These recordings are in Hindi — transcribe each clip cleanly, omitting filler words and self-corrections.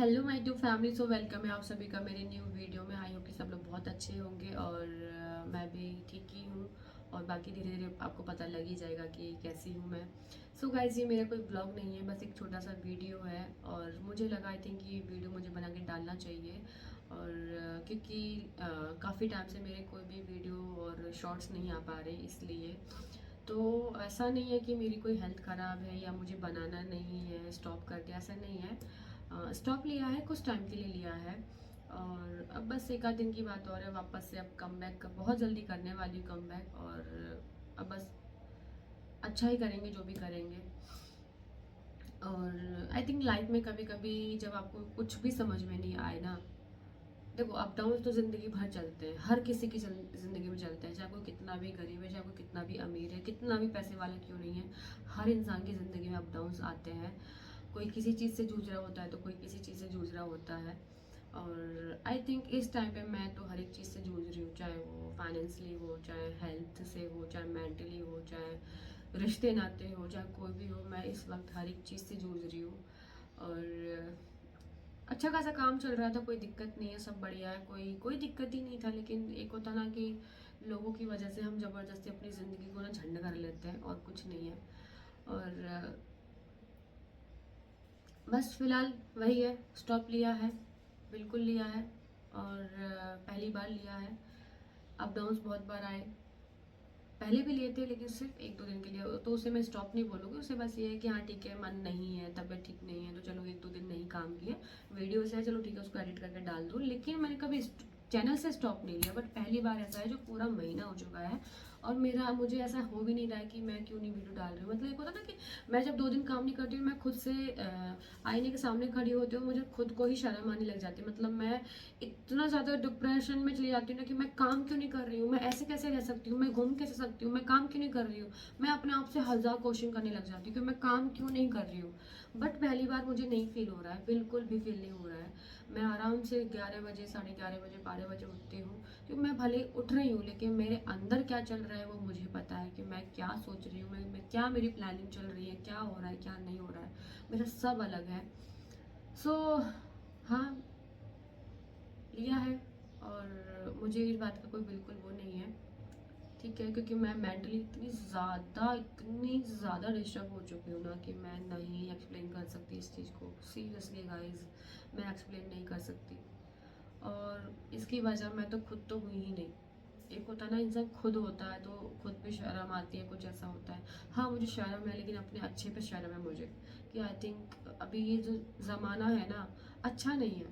Hello my to family, so welcome है आप सभी का मेरे न्यू वीडियो में। आई होप कि सब लोग बहुत अच्छे होंगे और मैं भी ठीक ही हूँ। और बाकी धीरे धीरे आपको पता लग ही जाएगा कि कैसी हूँ मैं। सो गाइज, ये मेरा कोई ब्लॉग नहीं है, बस एक छोटा सा वीडियो है। और मुझे लगा आई थिंक ये वीडियो मुझे बना के डालना चाहिए। और क्योंकि काफ़ी टाइम से मेरे कोई भी वीडियो और शॉर्ट्स नहीं आ पा रहे, इसलिए। तो ऐसा नहीं है कि मेरी कोई हेल्थ ख़राब है या मुझे बनाना नहीं है, स्टॉप कर दिया, ऐसा नहीं है। स्टॉप लिया है, कुछ टाइम के लिए लिया है। और अब बस एक आध दिन की बात और है, वापस से अब कम बैक बहुत जल्दी करने वाली हूँ कम बैक। और अब बस अच्छा ही करेंगे जो भी करेंगे। और आई थिंक लाइफ में कभी कभी जब आपको कुछ भी समझ में नहीं आए ना, देखो अप डाउन तो ज़िंदगी भर चलते हैं, हर किसी की ज़िंदगी में चलते हैं, चाहे कोई कितना भी गरीब है, चाहे कोई कितना भी अमीर है, कितना भी पैसे वाला क्यों नहीं है। हर इंसान की ज़िंदगी में अप डाउन्स आते हैं। कोई किसी चीज़ से जूझ रहा होता है तो कोई किसी चीज़ से जूझ रहा होता है। और आई थिंक इस टाइम पे मैं तो हर एक चीज़ से जूझ रही हूँ, चाहे वो फाइनेंशली हो, चाहे हेल्थ से हो, चाहे मेंटली हो, चाहे रिश्ते नाते हो, चाहे कोई भी हो। मैं इस वक्त हर एक चीज़ से जूझ रही हूँ। और अच्छा खासा काम चल रहा था, कोई दिक्कत नहीं है, सब बढ़िया है, कोई कोई दिक्कत ही नहीं था। लेकिन एक होता ना कि लोगों की वजह से हम ज़बरदस्ती अपनी ज़िंदगी को ना झंड कर लेते हैं, और कुछ नहीं है। और बस फिलहाल वही है, स्टॉप लिया है, बिल्कुल लिया है। और पहली बार लिया है। अप डाउन्स बहुत बार आए, पहले भी लिए थे, लेकिन सिर्फ एक दो दिन के लिए, तो उसे मैं स्टॉप नहीं बोलूँगी। उसे बस ये है कि हाँ ठीक है, मन नहीं है, तबीयत ठीक नहीं है, तो चलो एक दो दिन नहीं काम किए, वीडियो से है, चलो ठीक है, उसको एडिट करके डाल दूँ। लेकिन मैंने कभी चैनल से स्टॉप नहीं लिया। बट पहली बार ऐसा है जो पूरा महीना हो चुका है और मेरा मुझे ऐसा हो भी नहीं रहा है कि मैं क्यों नहीं वीडियो डाल रही हूँ। मतलब एक होता ना कि मैं जब 2 दिन काम नहीं करती हूँ, मैं खुद से आईने के सामने खड़ी होती हूँ, मुझे खुद को ही शर्म आने लग जाती है। मतलब मैं इतना ज़्यादा डिप्रेशन में चली जाती हूँ ना कि मैं काम क्यों नहीं कर रही हूँ, मैं ऐसे कैसे रह सकती हूँ, मैं घूम कैसे सकती हूँ, मैं काम क्यों नहीं कर रही हूँ। मैं अपने आप से हज़ार क्वेश्चन करने लग जाती हूँ कि मैं काम क्यों नहीं कर रही हूँ। बट पहली बार मुझे नहीं फील हो रहा है, बिल्कुल भी फील नहीं हो रहा है। मैं आराम से 11 बजे, 11:30 बजे, 12 बजे उठती हूँ। क्योंकि मैं भले उठ रही हूँ, लेकिन मेरे अंदर क्या चल रहा है वो मुझे पता है कि मैं क्या सोच रही हूँ, मैं क्या, मेरी प्लानिंग चल रही है, क्या हो रहा है क्या नहीं हो रहा है, मेरा सब अलग है। सो हाँ, लिया है। और मुझे इस बात का कोई बिल्कुल वो नहीं है, ठीक है। क्योंकि मैं मेंटली इतनी ज़्यादा डिस्टर्ब हो चुकी हूँ ना कि मैं नहीं एक्सप्लेन कर सकती इस चीज़ को। सीरियसली गाइस, मैं एक्सप्लेन नहीं कर सकती। और इसकी वजह मैं तो खुद तो हुई ही नहीं। एक होता है ना, इंसान खुद होता है तो खुद पे शर्म आती है, कुछ ऐसा होता है। हाँ, मुझे शर्म है, लेकिन अपने अच्छे पे शर्म है मुझे। कि आई थिंक अभी ये जो ज़माना है ना, अच्छा नहीं है।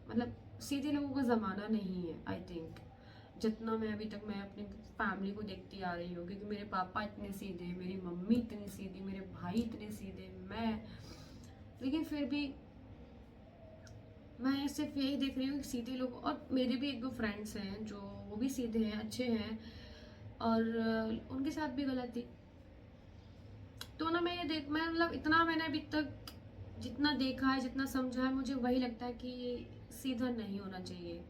मतलब सीधे लोगों का ज़माना नहीं है आई थिंक। जितना मैं अभी तक मैं अपनी फैमिली को देखती आ रही हूँ, क्योंकि मेरे पापा इतने सीधे, मेरी मम्मी इतनी सीधी, मेरे भाई इतने सीधे, मैं, लेकिन फिर भी मैं सिर्फ यही देख रही हूँ कि सीधे लोग। और मेरे भी एक दो फ्रेंड्स हैं जो वो भी सीधे हैं, अच्छे हैं, और उनके साथ भी गलती। तो ना मैं ये देख, मैं मतलब इतना मैंने अभी तक जितना देखा है, जितना समझा है, मुझे वही लगता है कि सीधा नहीं होना चाहिए।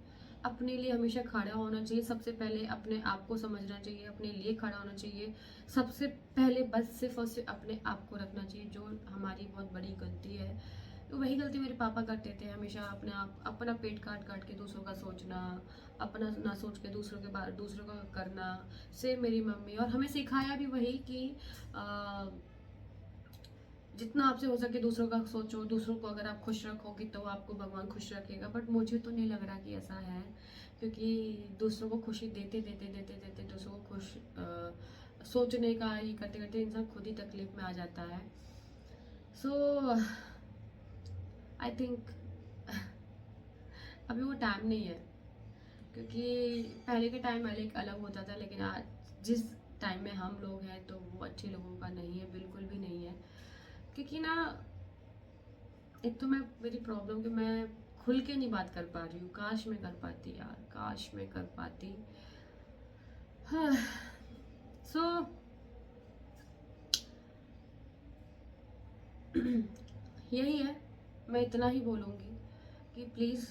अपने लिए हमेशा खड़ा होना चाहिए। सबसे पहले अपने आप को समझना चाहिए, अपने लिए खड़ा होना चाहिए। सबसे पहले बस सिर्फ और सिर्फ अपने आप को रखना चाहिए, जो हमारी बहुत बड़ी गलती है। तो वही गलती मेरे पापा करते थे, हमेशा अपने आप अपना पेट काट काट के दूसरों का सोचना, अपना ना सोच के दूसरों के बारे दूसरों का करना। से मेरी मम्मी और हमें सिखाया भी वही कि जितना आपसे हो सके दूसरों का सोचो, दूसरों को अगर आप खुश रखोगे तो आपको भगवान खुश रखेगा। बट मुझे तो नहीं लग रहा कि ऐसा है, क्योंकि दूसरों को खुशी देते देते देते देते दूसरों को खुश सोचने का ये करते करते इंसान खुद ही तकलीफ में आ जाता है। सो आई थिंक अभी वो टाइम नहीं है। क्योंकि पहले के टाइम अलग अलग होता था, लेकिन आज जिस टाइम में हम लोग हैं तो वो अच्छे लोगों का नहीं है, बिल्कुल भी नहीं है। क्योंकि ना, एक तो मैं, मेरी प्रॉब्लम कि मैं खुल के नहीं बात कर पा रही हूँ। काश मैं कर पाती यार, काश मैं कर पाती। हाँ। सो यही है, मैं इतना ही बोलूँगी कि प्लीज़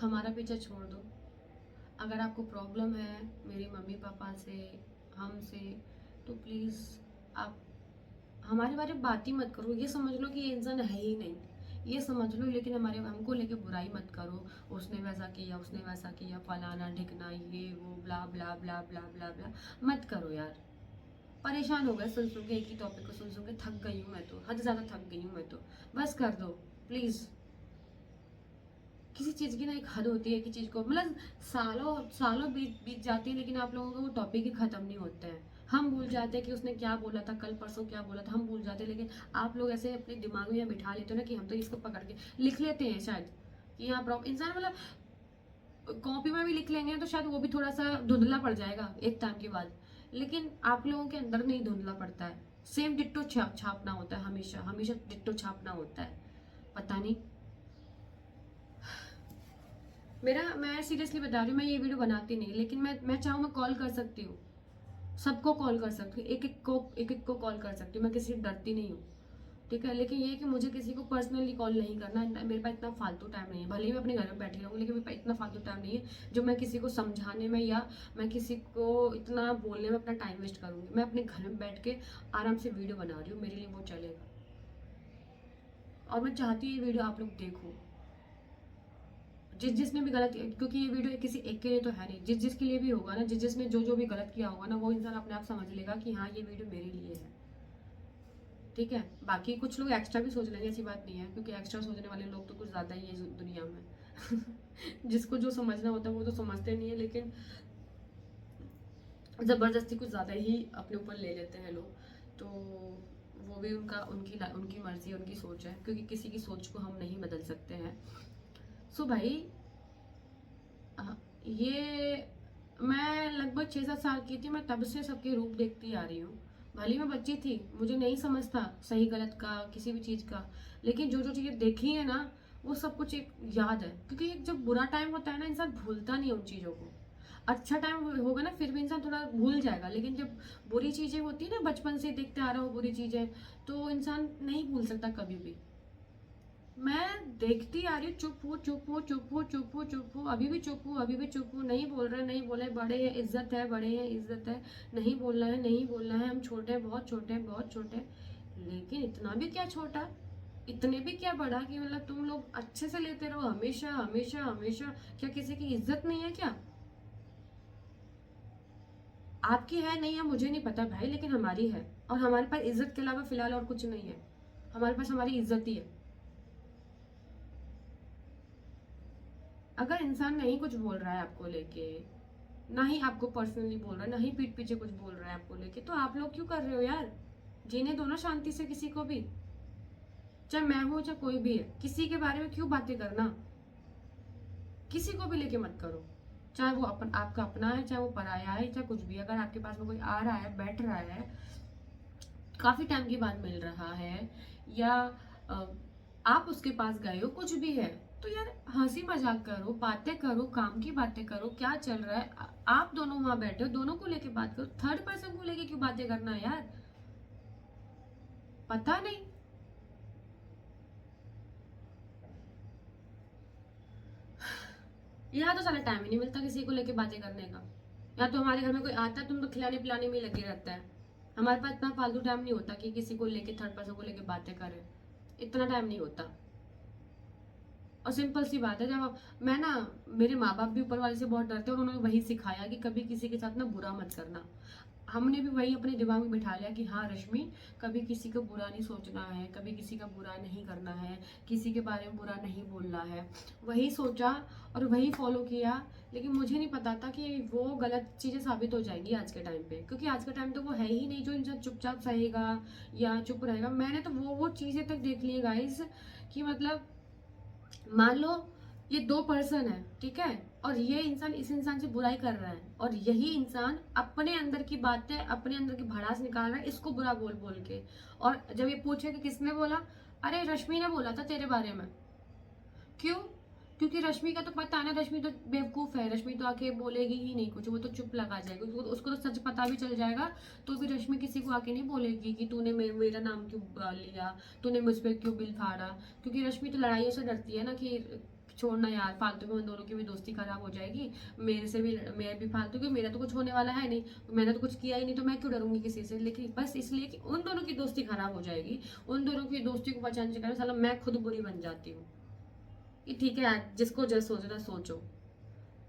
हमारा पीछा छोड़ दो। अगर आपको प्रॉब्लम है मेरी मम्मी पापा से, हमसे, तो प्लीज़ आप हमारे बारे में बात ही मत करो। ये समझ लो कि ये इंसान है ही नहीं, ये समझ लो, लेकिन हमारे हमको लेके बुराई मत करो, उसने वैसा किया, उसने वैसा किया, फलाना ढिकना, ये वो ब्ला ब्ला ब्ला ब्ला ब्ला ब्ला मत करो यार। परेशान हो गए सुन सुन के, एक ही टॉपिक को सुन सुन के थक गई हूँ मैं तो, हद ज़्यादा थक गई हूँ मैं तो। बस कर दो प्लीज़। किसी चीज़ की ना एक हद होती है कि चीज़ को मतलब सालों सालों बीत बीत जाती है, लेकिन आप लोगों का वो टॉपिक ही ख़त्म नहीं होते हैं। हम भूल जाते हैं कि उसने क्या बोला था, कल परसों क्या बोला था, हम भूल जाते हैं। लेकिन आप लोग ऐसे अपने दिमाग में बिठा लेते हो ना कि हम तो इसको पकड़ के लिख लेते हैं शायद कि यहाँ प्रॉब्लम इंसान मतलब कॉपी में भी लिख लेंगे तो शायद वो भी थोड़ा सा धुंधला पड़ जाएगा एक टाइम के बाद, लेकिन आप लोगों के अंदर नहीं धुंधला पड़ता है। सेम डिट्टो छापना होता है, हमेशा हमेशा डिट्टो छापना होता है। पता नहीं मेरा, मैं सीरियसली बता रही हूँ, मैं ये वीडियो बनाती नहीं, लेकिन मैं चाहूँ मैं कॉल कर सकती हूँ, सबको कॉल कर सकती हूँ, एक एक को कॉल कर सकती हूँ, मैं किसी से डरती नहीं हूँ। ठीक है, लेकिन ये है कि मुझे किसी को पर्सनली कॉल नहीं करना, मेरे पास इतना फालतू टाइम नहीं है। भले ही मैं अपने घर में बैठी रहूँ, लेकिन मेरे पास इतना फालतू टाइम नहीं है जो मैं किसी को समझाने में या मैं किसी को इतना बोलने में अपना टाइम वेस्ट करूँगी। मैं अपने घर में बैठ के आराम से वीडियो बना रही हूँ, मेरे लिए वो चलेगा। और मैं चाहती हूँ ये वीडियो आप लोग देखो, जिसने भी गलत, क्योंकि ये वीडियो किसी एक के लिए तो है नहीं, जिसके लिए भी होगा ना, जिसने जो भी गलत किया होगा ना, वो इंसान अपने आप समझ लेगा कि हाँ ये वीडियो मेरे लिए है। ठीक है, बाकी कुछ लोग एक्स्ट्रा भी सोच लेंगे, ऐसी बात नहीं है, क्योंकि एक्स्ट्रा सोचने वाले लोग तो कुछ ज़्यादा ही है दुनिया में जिसको जो समझना होता है वो तो समझते नहीं है, लेकिन ज़बरदस्ती कुछ ज़्यादा ही अपने ऊपर ले लेते हैं लोग। तो वो भी उनकी मर्जी, उनकी सोच है, क्योंकि किसी की सोच को हम नहीं बदल सकते हैं। सो भाई ये मैं लगभग 6-7 साल की थी, मैं तब से सबके रूप देखती आ रही हूँ। भले मैं बच्ची थी, मुझे नहीं समझ था सही गलत का, किसी भी चीज़ का, लेकिन जो जो चीज़ें देखी है ना वो सब कुछ एक याद है, क्योंकि एक जब बुरा टाइम होता है ना इंसान भूलता नहीं है उन चीज़ों को। अच्छा टाइम होगा ना फिर भी इंसान थोड़ा भूल जाएगा, लेकिन जब बुरी चीज़ें होती है ना, बचपन से देखते आ रहा हो बुरी चीज़ें, तो इंसान नहीं भूल सकता कभी भी। मैं देखती आ रही हूँ, चुप हो चुप हो चुप हो चुप हो चुप हो, अभी भी चुप हूँ, अभी भी चुप हूँ, नहीं बोल रहे नहीं बोल रहे, बड़े हैं इज्जत है, बड़े हैं इज्जत है, नहीं बोलना है नहीं बोलना है, हम छोटे हैं, बहुत छोटे हैं, बहुत छोटे हैं। लेकिन इतना भी क्या छोटा, इतने भी क्या बड़ा कि मतलब तुम लोग अच्छे से लेते रहो हमेशा हमेशा हमेशा। क्या किसी की इज्जत नहीं है क्या? आपकी है नहीं है मुझे नहीं पता भाई, लेकिन हमारी है, और हमारे पास इज्जत के अलावा फिलहाल और कुछ नहीं है। हमारे पास हमारी इज्जत ही है। अगर इंसान नहीं कुछ बोल रहा है आपको लेके, ना ही आपको पर्सनली बोल रहा है, ना ही पीठ पीछे कुछ बोल रहा है आपको लेके, तो आप लोग क्यों कर रहे हो यार? जीने दो ना शांति से किसी को भी, चाहे मैं हूं चाहे कोई भी है। किसी के बारे में क्यों बातें करना? किसी को भी लेके मत करो, चाहे वो आपका अपना है, चाहे वो पराया है, चाहे कुछ भी। अगर आपके पास में कोई आ रहा है, बैठ रहा है, काफी टाइम के बाद मिल रहा है, या आप उसके पास गए हो, कुछ भी है, तो यार हंसी मजाक करो, बातें करो, काम की बातें करो, क्या चल रहा है। आप दोनों वहां बैठे हो, दोनों को लेके बात करो, थर्ड पर्सन को लेके क्यों बातें करना है यार? पता नहीं। यहाँ तो सारा टाइम ही नहीं मिलता किसी को लेके बातें करने का। या तो हमारे घर में कोई आता है, तुम तो खिलाने पिलाने में ही लगे रहता है। हमारे पास इतना फालतू टाइम नहीं होता कि किसी को लेके, थर्ड पर्सन को लेके बातें करें, इतना टाइम नहीं होता। और सिंपल सी बात है, जब मैं ना, मेरे माँ बाप भी ऊपर वाले से बहुत डरते हैं, और उन्होंने वही सिखाया कि कभी किसी के साथ ना बुरा मत करना। हमने भी वही अपने दिमाग में बिठा लिया कि हाँ रश्मि, कभी किसी का बुरा नहीं सोचना है, कभी किसी का बुरा नहीं करना है, किसी के बारे में बुरा नहीं बोलना है। वही सोचा और वही फॉलो किया, लेकिन मुझे नहीं पता था कि वो गलत चीज़ें साबित हो जाएंगी आज के टाइम पे, क्योंकि आज का टाइम तो वो है ही नहीं जो इंसान चुपचाप सहेगा या चुप रहेगा। मैंने तो वो चीज़ें तक देख ली है गाइस, कि मतलब मान लो ये दो पर्सन है, ठीक है, और ये इंसान इस इंसान से बुराई कर रहा है, और यही इंसान अपने अंदर की बातें, अपने अंदर की भड़ास निकाल रहा है इसको बुरा बोल बोल के। और जब ये पूछे कि किसने बोला, अरे रश्मि ने बोला था तेरे बारे में। क्यों? क्योंकि रश्मि का तो पता है ना, रश्मि तो बेवकूफ़ है, रश्मि तो आके बोलेगी ही नहीं कुछ, वो तो चुप लगा जाएगी, उसको तो सच पता भी चल जाएगा, तो भी रश्मि किसी को आके नहीं बोलेगी कि तूने मेरा नाम क्यों लिया, तूने मुझ पर क्यों बिल फाड़ा। क्योंकि रश्मि तो लड़ाइयों से डरती है ना, कि छोड़ना यार, फालतू में उन दोनों की भी दोस्ती खराब हो जाएगी, मेरे भी फालतू की, मेरा तो कुछ होने वाला है नहीं, मैंने तो कुछ किया ही नहीं, तो मैं क्यों डरूंगी किसी से। लेकिन बस इसलिए कि उन दोनों की दोस्ती खराब हो जाएगी, उन दोनों की दोस्ती को बचाने के कारण साला मैं खुद बुरी बन जाती हूँ। कि ठीक है यार, जिसको जैसे सोचना सोचो,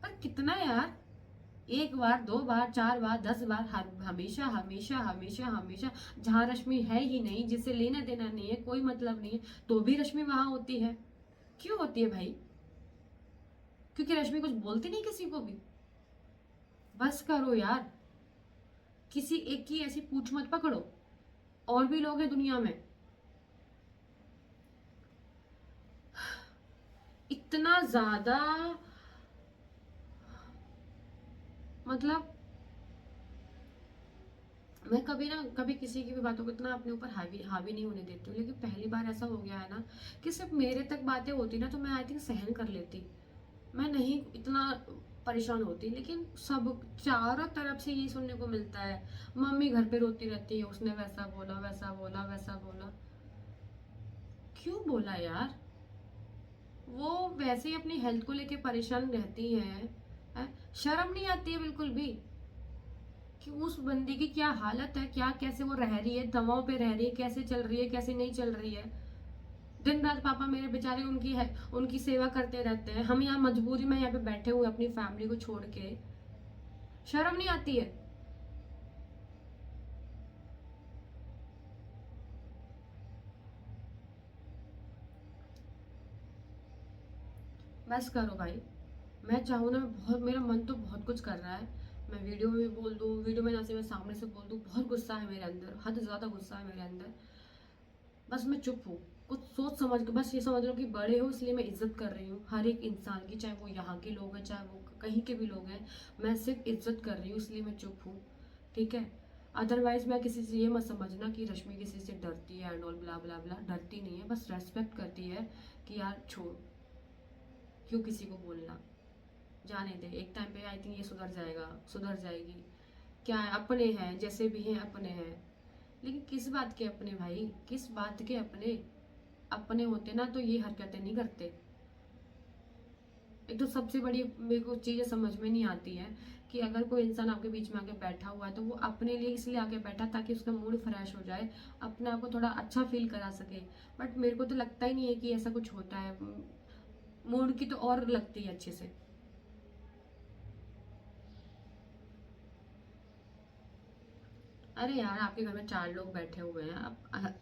पर कितना यार, एक बार, दो बार, चार बार, 10 बार, हर हमेशा हमेशा हमेशा हमेशा, जहाँ रश्मि है ही नहीं, जिससे लेना देना नहीं है, कोई मतलब नहीं है, तो भी रश्मि वहां होती है। क्यों होती है भाई? क्योंकि रश्मि कुछ बोलती नहीं किसी को भी। बस करो यार, किसी एक की ऐसी पूछ मत पकड़ो, और भी लोग हैं दुनिया में। इतना ज्यादा, मतलब मैं कभी ना कभी किसी की भी बातों को इतना अपने ऊपर हावी हावी नहीं होने देती हूँ, लेकिन पहली बार ऐसा हो गया है ना कि सिर्फ मेरे तक बातें होती ना, तो मैं आई थिंक सहन कर लेती, मैं नहीं इतना परेशान होती। लेकिन सब चारों तरफ से ये सुनने को मिलता है, मम्मी घर पे रोती रहती है, उसने वैसा बोला, वैसा बोला, वैसा बोला। क्यों बोला यार? वो वैसे ही अपनी हेल्थ को लेके परेशान रहती है? शर्म नहीं आती है बिल्कुल भी कि उस बंदी की क्या हालत है, क्या कैसे वो रह रही है, दवाओं पे रह रही है, कैसे चल रही है, कैसे नहीं चल रही है। दिन रात पापा मेरे बेचारे उनकी सेवा करते रहते हैं, हम यहाँ मजबूरी में यहाँ पे बैठे हुए अपनी फैमिली को छोड़ के। शर्म नहीं आती है? बस करो भाई। मैं चाहूँ ना, मैं बहुत, मेरा मन तो बहुत कुछ कर रहा है, मैं वीडियो में भी बोल दूँ, वीडियो में ना से मैं सामने से बोल दूँ, बहुत गुस्सा है मेरे अंदर, हद से ज़्यादा गुस्सा है मेरे अंदर। बस मैं चुप हूँ, कुछ सोच समझ के, बस ये समझ लो कि बड़े हो इसलिए मैं इज्जत कर रही हूँ हर एक इंसान की, चाहे वो यहाँ के लोग हैं, चाहे वो कहीं के भी लोग हैं, मैं सिर्फ इज्जत कर रही हूँ, इसलिए मैं चुप हूँ। ठीक है? अदरवाइज मैं किसी से ये मत समझना कि रश्मि किसी से डरती है एंड ऑल, ब्ला ब्ला ब्ला, डरती नहीं है, बस रेस्पेक्ट करती है कि यार छोड़, क्यों किसी को बोलना, जाने दे, एक टाइम पे आई थिंक ये सुधर जाएगा, सुधर जाएगी। क्या है, अपने हैं, जैसे भी हैं अपने हैं। लेकिन किस बात के अपने भाई, किस बात के अपने? अपने होते ना तो ये हरकतें नहीं करते। एक तो सबसे बड़ी मेरे को चीज़ समझ में नहीं आती है कि अगर कोई इंसान आपके बीच में आके बैठा हुआ है तो वो अपने लिए इसलिए आके बैठा ताकि उसका मूड फ्रेश हो जाए, अपने आप को थोड़ा अच्छा फील करा सके। बट मेरे को तो लगता ही नहीं है कि ऐसा कुछ होता है। मूड की तो और लगती है अच्छे से। अरे यार, आपके घर में 4 लोग बैठे हुए हैं, आप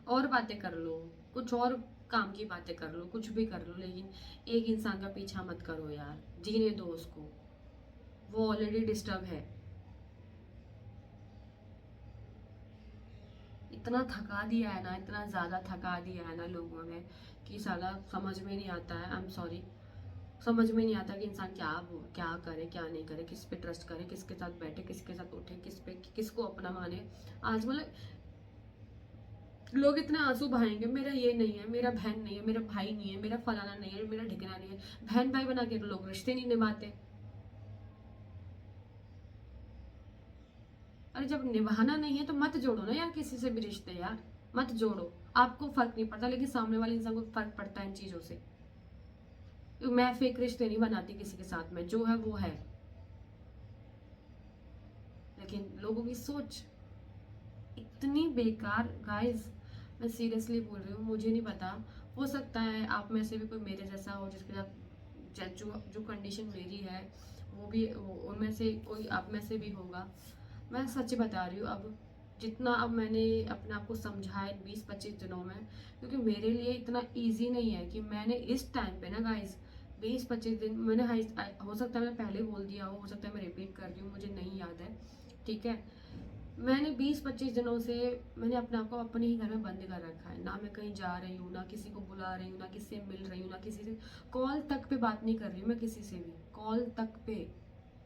और बातें कर लो, कुछ और काम की बातें कर लो, कुछ भी कर लो, लेकिन एक इंसान का पीछा मत करो यार, जीने दो उसको, वो ऑलरेडी डिस्टर्ब है। इतना थका दिया है ना, इतना ज़्यादा थका दिया है ना लोगों ने कि साला समझ में नहीं आता है। आई एम सॉरी, समझ में नहीं आता कि इंसान क्या करे, क्या नहीं करे, किस पे ट्रस्ट करे, किसके साथ बैठे, किसके साथ उठे, किसको अपना माने। आज मतलब लोग इतने आंसू बहाएंगे, मेरा ये नहीं है, मेरा बहन नहीं है, मेरा भाई नहीं है, मेरा फलाना नहीं है, मेरा ढिकना नहीं है। बहन भाई बना के तो लोग रिश्ते नहीं निभाते। अरे जब निभाना नहीं है तो मत जोड़ो ना यार किसी से भी रिश्ते, यार मत जोड़ो। आपको फर्क नहीं पड़ता, लेकिन सामने वाले इंसान को फर्क पड़ता है इन चीजों से। मैं फेक रिश्ते नहीं बनाती किसी के साथ में, जो है वो है। लेकिन लोगों की सोच इतनी बेकार, गाइस, मैं सीरियसली बोल रही हूँ, मुझे नहीं पता। हो सकता है आप में से भी कोई मेरे जैसा हो, जिसके साथ जो जो कंडीशन मेरी है वो भी उनमें से कोई आप में से भी होगा। मैं सच बता रही हूँ, अब जितना अब मैंने अपने आप को समझा है 20-25 दिनों में, क्योंकि मेरे लिए इतना ईजी नहीं है कि मैंने इस टाइम पे ना गाइस 20-25 दिन मैंने हो सकता है मैं पहले बोल दिया हो सकता है मैं रिपीट कर रही हूँ, मुझे नहीं याद है। ठीक है? मैंने 20-25 दिनों से मैंने अपने आप को अपने ही घर में बंद कर रखा है, ना मैं कहीं जा रही हूँ, ना किसी को बुला रही हूँ, ना किसी से मिल रही हूँ, ना किसी से कॉल तक पे बात नहीं कर रही हूँ, मैं किसी से भी कॉल तक पे,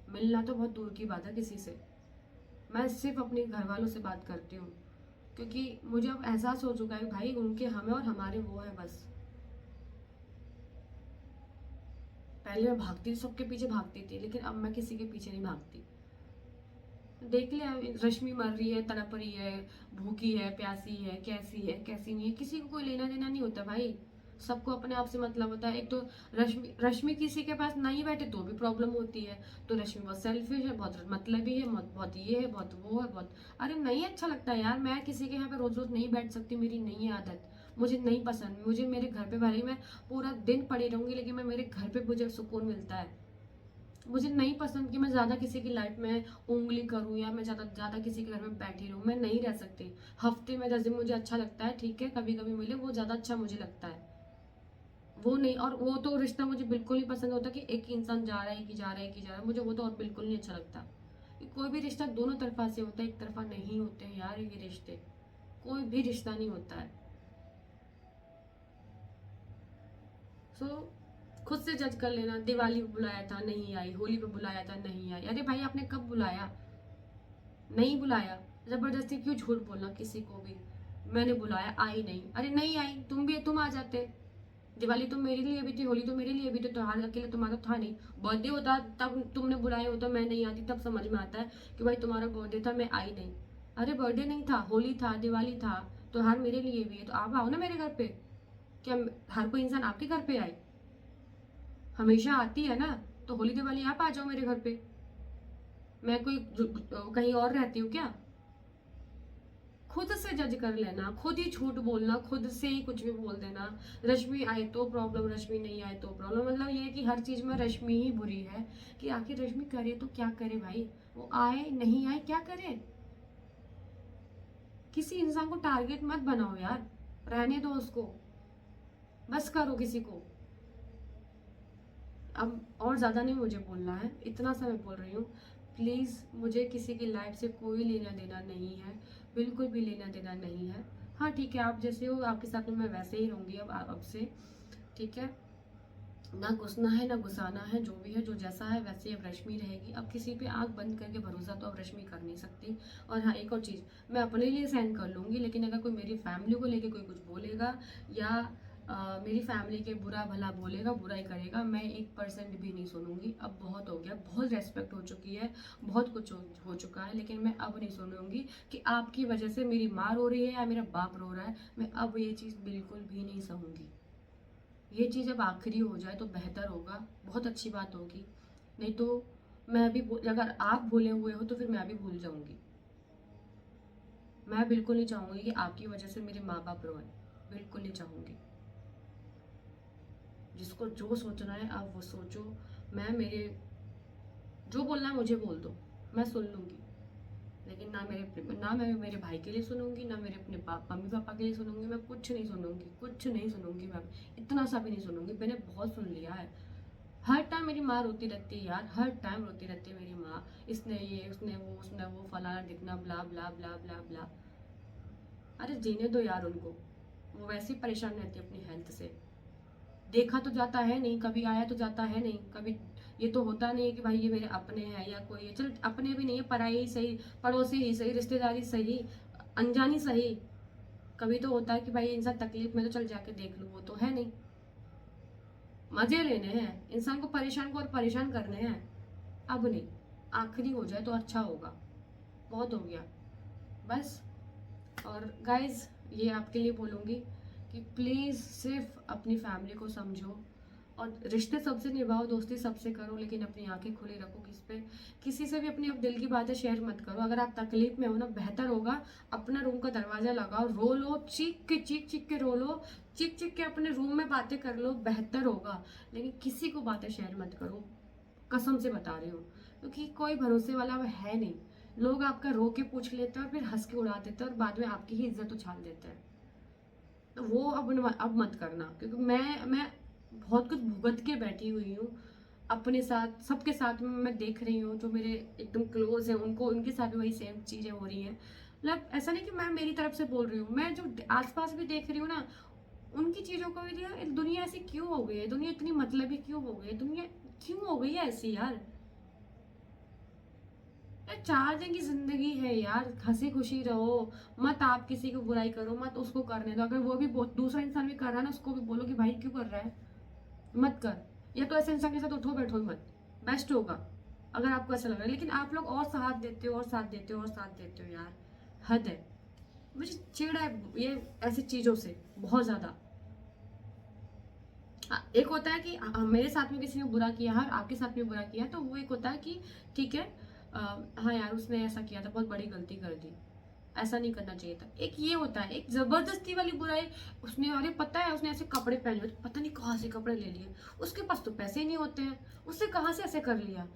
मिलना तो बहुत दूर की बात है किसी से। मैं सिर्फ अपने घर वालों से बात करती हूँ, क्योंकि मुझे अब एहसास हो चुका है भाई, उनके हमें और हमारे वो है बस। पहले मैं भागती थी, सबके पीछे भागती थी, लेकिन अब मैं किसी के पीछे नहीं भागती। देख लिया, रश्मि मर रही है, तड़प रही है, भूखी है, प्यासी है, कैसी है, कैसी नहीं है, किसी को कोई लेना देना नहीं होता भाई। सबको अपने आप से मतलब होता है। एक तो रश्मि किसी के पास नहीं बैठे तो भी प्रॉब्लम होती है। तो रश्मि बहुत सेल्फिश है, बहुत मतलबी है, बहुत ये है, बहुत वो है, बहुत। अरे नहीं अच्छा लगता यार, मैं किसी के यहाँ पे रोज रोज नहीं बैठ सकती, मेरी नहीं आदत, मुझे नहीं पसंद। मुझे मेरे घर पे भले मैं पूरा दिन पड़ी रहूंगी, लेकिन मैं मेरे घर पे मुझे सुकून मिलता है। मुझे नहीं पसंद कि मैं ज़्यादा किसी की लाइफ में उंगली करूँ या मैं ज़्यादा ज़्यादा किसी के घर में बैठी रहूँ। मैं नहीं रह सकती। हफ्ते में 10 दिन मुझे अच्छा लगता है, ठीक है, कभी कभी मिले, वो ज़्यादा अच्छा मुझे लगता है। वो नहीं, और वो तो रिश्ता मुझे बिल्कुल नहीं पसंद होता कि एक ही इंसान जा रहा है कि जा रहा है कि जा रहा है, मुझे वो तो और बिल्कुल नहीं अच्छा लगता। कोई भी रिश्ता दोनों तरफा से होता है, एक तरफा नहीं होते हैं यार ये रिश्ते। कोई भी रिश्ता नहीं होता है। सो खुद से जज कर लेना। दिवाली पे बुलाया था नहीं आई, होली पे बुलाया था नहीं आई। अरे भाई आपने कब बुलाया? नहीं बुलाया, जबरदस्ती क्यों झूठ बोलना किसी को भी। मैंने बुलाया, आई नहीं, अरे नहीं आई, तुम भी तुम आ जाते। दिवाली तो मेरे लिए भी थी, होली तो मेरे लिए भी थी, त्योहार अकेले तुम्हारा था नहीं। बर्थडे होता तब तुमने बुलाए होता, मैं नहीं आती, तब समझ में आता है कि भाई तुम्हारा बर्थडे था, मैं आई नहीं। अरे बर्थडे नहीं था, होली था, दिवाली था, त्योहार मेरे लिए भी है, तो आप आओ ना मेरे घर पे। क्या हर कोई इंसान आपके घर पे आए? हमेशा आती है ना। तो होली दिवाली आप आ जाओ मेरे घर पे। मैं कोई कहीं और रहती हूँ क्या? खुद से जज कर लेना, खुद ही झूठ बोलना, खुद से ही कुछ भी बोल देना। रश्मि आए तो प्रॉब्लम, रश्मि नहीं आए तो प्रॉब्लम। मतलब ये है कि हर चीज में रश्मि ही बुरी है। कि आखिर रश्मि करे तो क्या करे भाई? वो आए नहीं आए क्या करे? किसी इंसान को टारगेट मत बनाओ यार, रहने दो उसको, बस करो किसी को। अब और ज़्यादा नहीं मुझे बोलना है, इतना सा मैं बोल रही हूँ। प्लीज़, मुझे किसी की लाइफ से कोई लेना देना नहीं है, बिल्कुल भी लेना देना नहीं है। हाँ ठीक है, आप जैसे हो आपके साथ में मैं वैसे ही रहूँगी अब से। ठीक है, ना घुसना है ना घुसाना है, जो भी है, जो जैसा है वैसे ही अब रश्मि रहेगी। अब किसी पे आंख बंद करके भरोसा तो अब रश्मि कर नहीं सकती। और हाँ एक और चीज़, मैं अपने लिए सहन कर लूँगी, लेकिन अगर कोई मेरी फैमिली को लेके कोई कुछ बोलेगा या मेरी फैमिली के बुरा भला बोलेगा, बुराई करेगा, मैं 1% भी नहीं सुनूंगी। अब बहुत हो गया, बहुत रेस्पेक्ट हो चुकी है, बहुत कुछ हो चुका है, लेकिन मैं अब नहीं सुनूंगी कि आपकी वजह से मेरी माँ रो रही है या मेरा बाप रो रहा है। मैं अब ये चीज़ बिल्कुल भी नहीं सहूंगी। ये चीज़ अब आखिरी हो जाए तो बेहतर होगा, बहुत अच्छी बात होगी। नहीं तो मैं भी अगर आप भूले हुए हो तो फिर मैं भी भूल जाऊंगी। मैं बिल्कुल नहीं चाहूंगी कि आपकी वजह से मेरे माँ बाप रोए, बिल्कुल नहीं चाहूंगी। जिसको जो सोचना है आप वो सोचो। मैं मेरे जो बोलना है मुझे बोल दो, मैं सुन लूंगी। लेकिन ना मैं मेरे भाई के लिए सुनूंगी, ना मेरे अपने मम्मी पापा के लिए सुनूंगी। मैं कुछ नहीं सुनूंगी, कुछ नहीं सुनूंगी। मैं इतना सा भी नहीं सुनूंगी, मैंने बहुत सुन लिया है। हर टाइम मेरी माँ रोती रहती है यार, हर टाइम रोती रहती है मेरी माँ। इसने ये, उसने वो, फलाना दिखना, ब्ला ब्ला ब्ला ब्ला ब्ला। अरे जीने दो यार उनको, वो वैसे ही परेशान रहती है अपनी हेल्थ से। देखा तो जाता है नहीं, कभी आया तो जाता है नहीं कभी। ये तो होता नहीं है कि भाई ये मेरे अपने हैं या कोई है। चल अपने भी नहीं है, पराई ही सही, पड़ोसी ही सही, रिश्तेदारी सही, अनजानी सही। कभी तो होता है कि भाई इंसान तकलीफ में तो चल जाके देख लूँ, वो तो है नहीं। मजे लेने हैं इंसान को, परेशान को और परेशान करने हैं। अब नहीं, आखिरी हो जाए तो अच्छा होगा। बहुत हो गया बस। और गाइज ये आपके लिए बोलूँगी कि प्लीज़ सिर्फ अपनी फैमिली को समझो, और रिश्ते सबसे निभाओ, दोस्ती सबसे करो, लेकिन अपनी आंखें खुली रखो। किसी से भी अपनी अब दिल की बातें शेयर मत करो। अगर आप तकलीफ में हो ना, बेहतर होगा अपना रूम का दरवाजा लगाओ, रो लो, चीख के रो लो, चीख के अपने रूम में बातें कर लो, बेहतर होगा। लेकिन किसी को बातें शेयर मत करो, कसम से बता रही हूँ, क्योंकि कोई भरोसे वाला है नहीं। लोग आपका रो के पूछ लेते हैं और फिर हंस के उड़ा देते हैं और बाद में आपकी ही इज्जत उछाल देते हैं। तो वो अब मत करना, क्योंकि मैं बहुत कुछ भुगत के बैठी हुई हूँ अपने साथ, सबके साथ में। मैं देख रही हूँ जो मेरे एकदम क्लोज है उनको, उनके साथ भी वही सेम चीजें हो रही हैं। मतलब ऐसा नहीं कि मैं मेरी तरफ से बोल रही हूँ, मैं जो आसपास भी देख रही हूँ ना, उनकी चीजों को भी देखा। दुनिया ऐसी क्यों हो गई है? दुनिया इतनी मतलबी क्यों हो गई है? दुनिया क्यों हो गई है ऐसी यार? यार 4 दिन की जिंदगी है यार, हंसी खुशी रहो। मत आप किसी को बुराई करो, मत उसको करने दो। अगर वो भी दूसरा इंसान भी कर रहा है ना, उसको भी बोलो कि भाई क्यों कर रहा है, मत कर। या तो ऐसे इंसान के साथ उठो बैठो ही मत, बेस्ट होगा अगर आपको ऐसा लग रहा है। लेकिन आप लोग और साथ देते हो और साथ देते हो और साथ देते हो यार, हद है। मुझे चिढ़ है ये ऐसी चीज़ों से बहुत ज़्यादा। एक होता है कि मेरे साथ में किसी ने बुरा किया है और आपके साथ में बुरा किया है, तो वो एक होता है कि ठीक है, हाँ यार उसने ऐसा किया था, बहुत बड़ी गलती कर दी, ऐसा नहीं करना चाहिए था। एक ये होता है एक जबरदस्ती वाली बुराई, उसने अरे पता है उसने ऐसे कपड़े पहने हुए, पता नहीं कहाँ से कपड़े ले लिए, उसके पास तो पैसे ही नहीं होते हैं, उससे कहाँ से ऐसे कर लिया,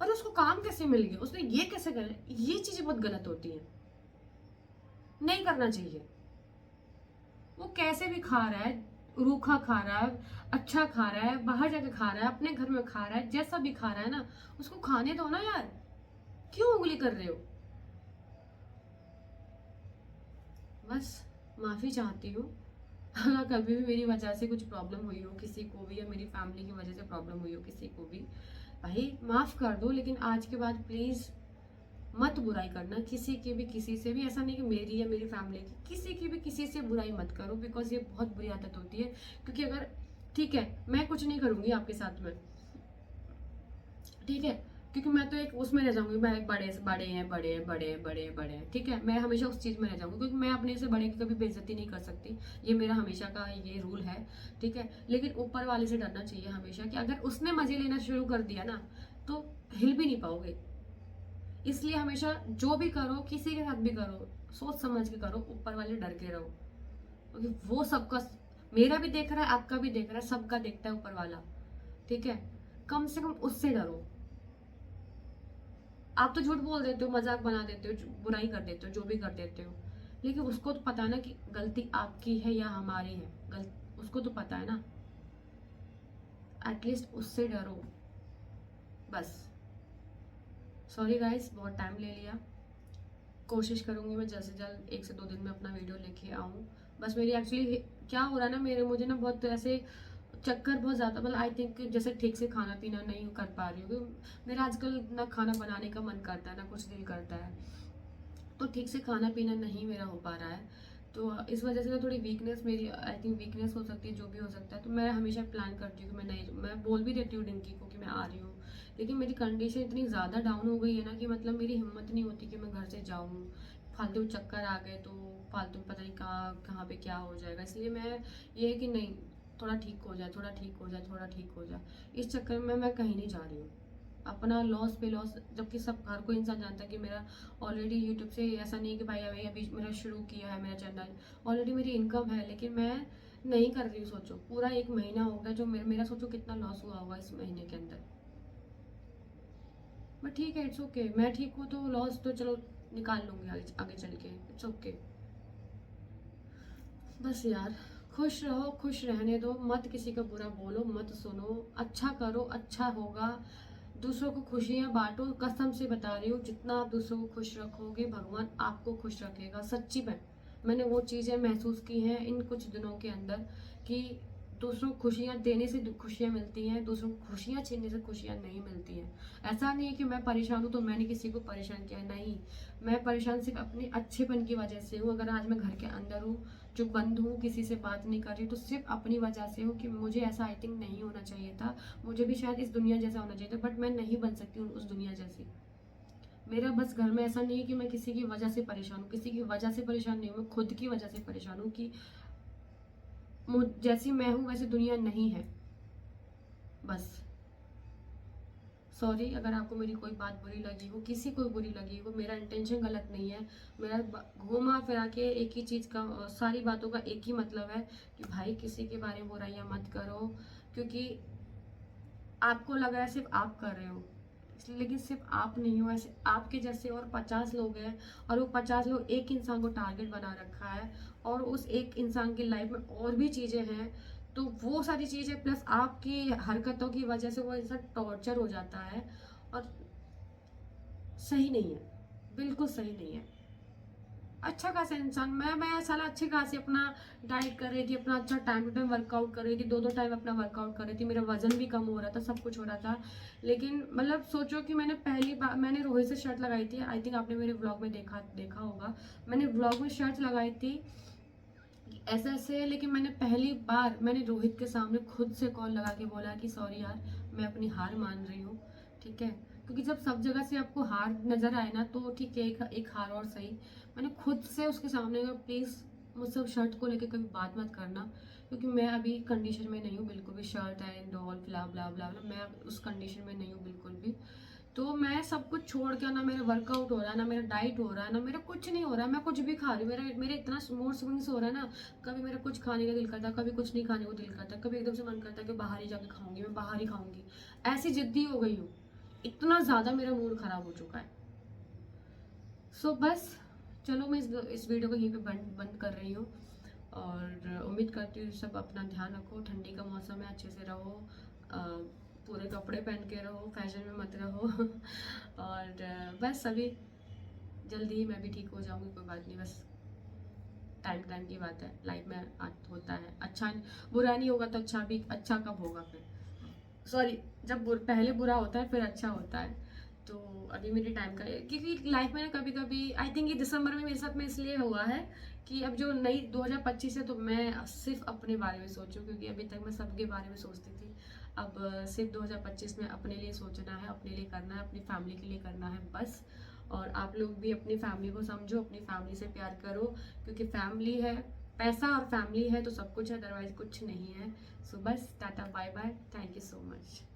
और उसको काम कैसे मिल गया, उसने ये कैसे कर लिया। ये चीजें बहुत गलत होती हैं, नहीं करना चाहिए। वो कैसे भी खा रहा है, रूखा खा रहा है, अच्छा खा रहा है, बाहर जाके खा रहा है, अपने घर में खा रहा है, जैसा भी खा रहा है ना, उसको खाने दो ना यार, क्यों उंगली कर रहे हो। बस माफी चाहती हूँ अगर कभी भी मेरी वजह से कुछ प्रॉब्लम हुई हो किसी को भी, या मेरी फैमिली की वजह से प्रॉब्लम हुई हो किसी को भी, भाई माफ कर दो। लेकिन आज के बाद प्लीज मत बुराई करना किसी की भी, किसी से भी। ऐसा नहीं कि मेरी या मेरी फैमिली की, किसी की भी किसी से बुराई मत करो, बिकॉज ये बहुत बुरी आदत होती है। क्योंकि अगर ठीक है मैं कुछ नहीं करूंगी आपके साथ में, ठीक है, क्योंकि मैं तो एक उसमें रह जाऊंगी, मैं एक बड़े से बड़े हैं, बड़े हैं, बड़े हैं, बड़े हैं, बड़े हैं, ठीक है, मैं हमेशा उस चीज़ में रह जाऊंगी, क्योंकि मैं अपने से बड़े की कभी बेइज्जती नहीं कर सकती। ये मेरा हमेशा का ये रूल है, ठीक है। लेकिन ऊपर वाले से डरना चाहिए हमेशा, कि अगर उसने मजे लेना शुरू कर दिया ना तो हिल भी नहीं पाओगे। इसलिए हमेशा जो भी करो किसी के साथ भी करो, सोच समझ के करो, ऊपर वाले डर के रहो, क्योंकि वो सबका, मेरा भी देख रहा है, आपका भी देख रहा है, सबका देखता है ऊपर वाला, ठीक है। कम से कम उससे डरो। आप तो झूठ बोल देते हो, मजाक बना देते हो, बुराई कर देते हो, जो भी कर देते हो, लेकिन उसको तो पता है ना कि गलती आपकी है या हमारी है, गलत उसको तो पता है ना। एटलीस्ट उससे डरो बस। सॉरी गाइस, बहुत टाइम ले लिया। कोशिश करूंगी मैं जल्द से जल्द 1 से 2 दिन में अपना वीडियो लेके आऊँ। बस मेरी एक्चुअली क्या हो रहा है ना, मुझे ना बहुत ऐसे चक्कर बहुत ज़्यादा, मतलब आई थिंक जैसे ठीक से खाना पीना नहीं कर पा रही हूँ। मेरा आजकल ना खाना बनाने का मन करता है ना कुछ दिल करता है, तो ठीक से खाना पीना नहीं मेरा हो पा रहा है। तो इस वजह से ना थोड़ी वीकनेस, मेरी आई थिंक वीकनेस हो सकती है, जो भी हो सकता है। तो मैं हमेशा प्लान करती हूँ कि मैं बोल भी देती हूँ डिंकी को कि मैं आ रही हूँ, लेकिन मेरी कंडीशन इतनी ज़्यादा डाउन हो गई है ना कि मतलब मेरी हिम्मत नहीं होती कि मैं घर से जाऊँ। फालतू चक्कर आ गए तो फालतू पता नहीं कहाँ कहाँ पे क्या हो जाएगा, इसलिए मैं ये कि नहीं, थोड़ा ठीक हो जाए, थोड़ा ठीक हो जाए, थोड़ा ठीक हो जाए, इस चक्कर में मैं कहीं नहीं जा रही हूँ। अपना लॉस पे लॉस, जबकि सब हर कोई इंसान जानता है कि मेरा ऑलरेडी यूट्यूब से ऐसा नहीं है कि भाई अभी अभी मेरा शुरू किया है मेरा चैनल, ऑलरेडी मेरी इनकम है, लेकिन मैं नहीं कर रही हूँ। सोचो पूरा 1 महीना हो गया जो मेरा सोचो कितना लॉस हुआ होगा इस महीने के अंदर। बट ठीक है, इट्स ओके, मैं ठीक हूँ तो लॉस तो चलो निकाल लूंगी आगे आगे चल के, इट्स ओके। बस यार खुश रहो, खुश रहने दो, मत किसी का बुरा बोलो, मत सुनो, अच्छा करो, अच्छा होगा। दूसरों को खुशियाँ बांटो, कसम से बता रही हूँ, जितना आप दूसरों को खुश रखोगे भगवान आपको खुश रखेगा। सच्ची में मैंने वो चीज़ें महसूस की हैं इन कुछ दिनों के अंदर, कि दूसरों को खुशियाँ देने से खुशियाँ मिलती हैं, दूसरों को खुशियाँ छीनने से खुशियाँ नहीं मिलती हैं। ऐसा नहीं है कि मैं परेशान हूँ तो मैंने किसी को परेशान किया, नहीं। मैं परेशान सिर्फ अपने अच्छेपन की वजह से हूँ। अगर आज मैं घर के अंदर हूँ, जो बंद हूँ, किसी से बात नहीं कर रही, तो सिर्फ अपनी वजह से हूँ कि मुझे ऐसा आई थिंक नहीं होना चाहिए था। मुझे भी शायद इस दुनिया जैसा होना चाहिए था, बट मैं नहीं बन सकती हूँ उस दुनिया जैसी। मेरा बस घर में ऐसा नहीं है कि मैं किसी की वजह से परेशान हूँ, किसी की वजह से परेशान नहीं हूँ, मैं खुद की वजह से परेशान हूँ कि जैसी मैं हूँ वैसी दुनिया नहीं है। बस सॉरी अगर आपको मेरी कोई बात बुरी लगी हो, किसी को बुरी लगी हो, मेरा इंटेंशन गलत नहीं है। मेरा घूमा फिरा के एक ही चीज़ का, सारी बातों का एक ही मतलब है कि भाई किसी के बारे में बुराइयाँ मत करो, क्योंकि आपको लग रहा है सिर्फ आप कर रहे हो, इसलिए, लेकिन सिर्फ आप नहीं हो, ऐसे आपके जैसे और 50 लोग हैं, और वो 50 लोग एक इंसान को टारगेट बना रखा है, और उस एक इंसान की लाइफ में और भी चीज़ें हैं। तो वो सारी चीज़ें प्लस आपकी हरकतों की वजह से वो इंसान टॉर्चर हो जाता है, और सही नहीं है, बिल्कुल सही नहीं है। अच्छा खासा इंसान, मैं साला अच्छे खासे अपना डाइट कर रही थी, अपना अच्छा टाइम टू टाइम वर्कआउट कर रही थी, 2 2 टाइम अपना वर्कआउट कर रही थी, मेरा वजन भी कम हो रहा था, सब कुछ हो रहा था। लेकिन मतलब सोचो कि मैंने पहली बार मैंने रोहित से शर्ट लगाई थी, आई थिंक आपने मेरे व्लॉग में देखा देखा होगा, मैंने व्लॉग में शर्ट लगाई थी ऐसा ऐसे है, लेकिन मैंने पहली बार मैंने रोहित के सामने खुद से कॉल लगा के बोला कि सॉरी यार, मैं अपनी हार मान रही हूँ, ठीक है। क्योंकि जब सब जगह से आपको हार नजर आए ना, तो ठीक है, एक हार और सही। मैंने खुद से उसके सामने कहा, प्लीज़ मुझसे शर्ट को लेके कभी बात मत करना, क्योंकि मैं अभी कंडीशन में नहीं हूँ बिल्कुल भी, शर्ट एंड ऑल ब्ला ब्ला ब्ला ब्ला, मैं उस कंडीशन में नहीं हूँ बिल्कुल भी। तो मैं सब कुछ छोड़ के, ना मेरा वर्कआउट हो रहा है, ना मेरा डाइट हो रहा है, ना मेरा कुछ नहीं हो रहा है, मैं कुछ भी खा रही हूँ, मेरे इतना मूड स्विंग्स हो रहा है ना, कभी मेरा कुछ खाने का दिल करता है, कभी कुछ नहीं खाने को दिल करता है, कभी एकदम से मन करता है कि बाहर ही जाके खाऊंगी, मैं बाहर ही खाऊंगी। ऐसी जिद्दी हो गई हूँ, इतना ज़्यादा मेरा मूड खराब हो चुका है। सो बस, चलो मैं इस वीडियो को यहीं पे बंद बंद कर रही हूँ, और उम्मीद करती हूँ सब अपना ध्यान रखो, ठंडी का मौसम है, अच्छे से रहो, अ, पूरे कपड़े पहन के रहो, फैशन में मत रहो और बस अभी जल्दी ही मैं भी ठीक हो जाऊंगी, कोई बात नहीं, बस टाइम टाइम की बात है, लाइफ में होता है, अच्छा बुरा नहीं होगा तो अच्छा भी, अच्छा कब होगा फिर, सॉरी, जब पहले बुरा होता है फिर अच्छा होता है। तो अभी मेरी टाइम का, क्योंकि लाइफ में कभी कभी आई थिंक ये दिसंबर में मेरे साथ में इसलिए हुआ है कि अब जो नई 2025 है, तो मैं सिर्फ अपने बारे में सोचूं, क्योंकि अभी तक मैं सबके बारे में सोचती थी। अब सिर्फ 2025 में अपने लिए सोचना है, अपने लिए करना है, अपनी फैमिली के लिए करना है बस। और आप लोग भी अपनी फैमिली को समझो, अपनी फैमिली से प्यार करो, क्योंकि फैमिली है, पैसा और फैमिली है तो सब कुछ है, अदरवाइज कुछ नहीं है। सो बस tata bye bye, thank you so much.